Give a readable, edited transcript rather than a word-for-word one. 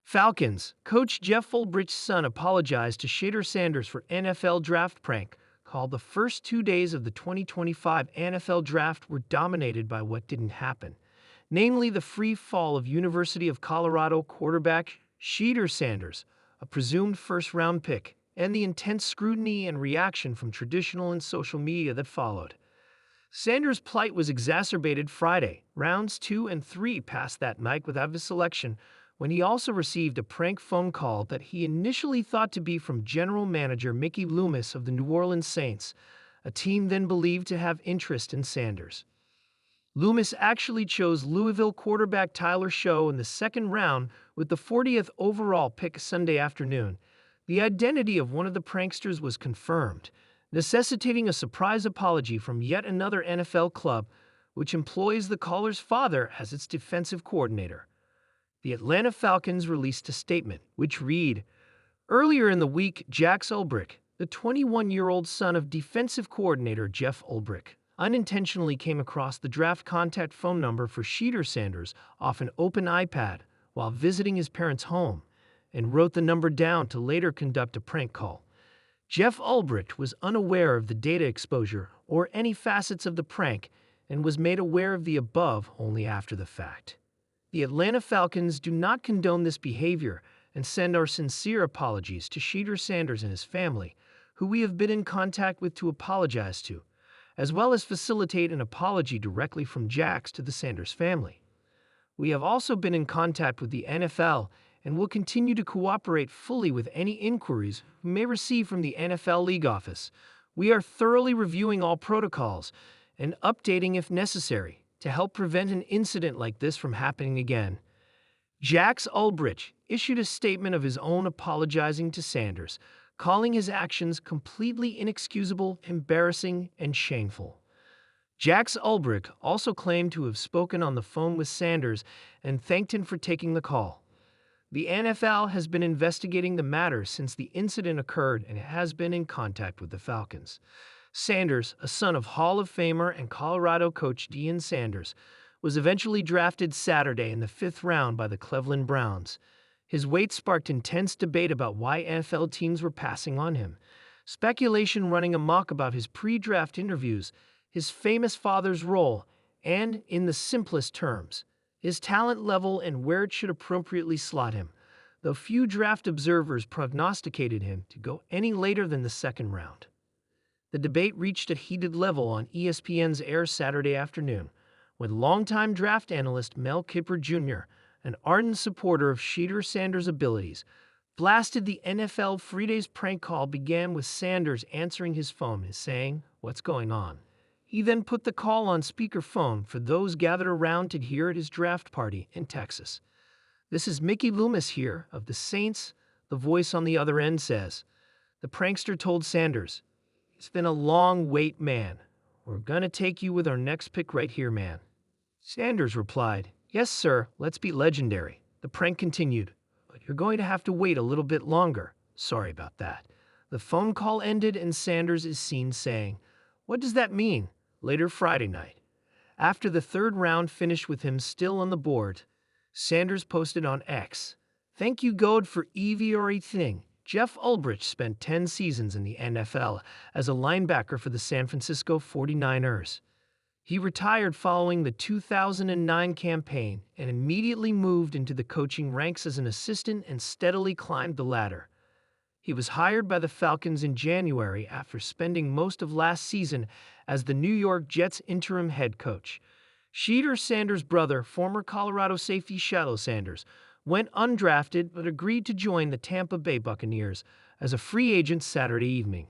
Falcons. Coach Jeff Ulbrich's son apologized to Shedeur Sanders for NFL draft prank, called the first 2 days of the 2025 NFL Draft were dominated by what didn't happen, namely the free fall of University of Colorado quarterback Shedeur Sanders, a presumed first-round pick, and the intense scrutiny and reaction from traditional and social media that followed. Sanders' plight was exacerbated Friday, rounds 2 and 3 passed that night without his selection, when he also received a prank phone call that he initially thought to be from general manager Mickey Loomis of the New Orleans Saints, a team then believed to have interest in Sanders. Loomis actually chose Louisville quarterback Tyler Show in the second round with the 40th overall pick Sunday afternoon. The identity of one of the pranksters was confirmed, necessitating a surprise apology from yet another NFL club, which employs the caller's father as its defensive coordinator. The Atlanta Falcons released a statement, which read, "Earlier in the week, Jeff Ulbrich, the 21-year-old son of defensive coordinator Jeff Ulbrich, unintentionally came across the draft contact phone number for Shedeur Sanders off an open iPad while visiting his parents' home, and wrote the number down to later conduct a prank call. Jeff Ulbrich was unaware of the data exposure or any facets of the prank and was made aware of the above only after the fact. The Atlanta Falcons do not condone this behavior and send our sincere apologies to Shedeur Sanders and his family, who we have been in contact with to apologize to, as well as facilitate an apology directly from Jax to the Sanders family. We have also been in contact with the NFL and will continue to cooperate fully with any inquiries we may receive from the NFL League Office. We are thoroughly reviewing all protocols and updating if necessary to help prevent an incident like this from happening again." Jeff Ulbrich issued a statement of his own apologizing to Sanders, calling his actions completely inexcusable, embarrassing, and shameful. Jeff Ulbrich also claimed to have spoken on the phone with Sanders and thanked him for taking the call. The NFL has been investigating the matter since the incident occurred and has been in contact with the Falcons. Sanders, a son of Hall of Famer and Colorado coach Deion Sanders, was eventually drafted Saturday in the 5th round by the Cleveland Browns. His weight sparked intense debate about why NFL teams were passing on him, speculation running amok about his pre-draft interviews, his famous father's role, and, in the simplest terms, his talent level and where it should appropriately slot him, though few draft observers prognosticated him to go any later than the 2nd round. The debate reached a heated level on ESPN's air Saturday afternoon, when longtime draft analyst Mel Kiper Jr., an ardent supporter of Shedeur Sanders' abilities, blasted the NFL Friday's prank call began with Sanders answering his phone and saying, "What's going on?" He then put the call on speakerphone for those gathered around to hear at his draft party in Texas. "This is Mickey Loomis here of the Saints," the voice on the other end says. The prankster told Sanders, "It's been a long wait, man. We're gonna take you with our next pick right here, man." Sanders replied, "Yes, sir, let's be legendary." The prank continued, "But you're going to have to wait a little bit longer. Sorry about that." The phone call ended and Sanders is seen saying, "What does that mean?" later Friday night. After the 3rd round finished with him still on the board, Sanders posted on X, "Thank you God for everything." Jeff Ulbrich spent 10 seasons in the NFL as a linebacker for the San Francisco 49ers. He retired following the 2009 campaign and immediately moved into the coaching ranks as an assistant and steadily climbed the ladder. He was hired by the Falcons in January after spending most of last season as the New York Jets' interim head coach. Shedeur Sanders' brother, former Colorado safety Shedeur Sanders, went undrafted but agreed to join the Tampa Bay Buccaneers as a free agent Saturday evening.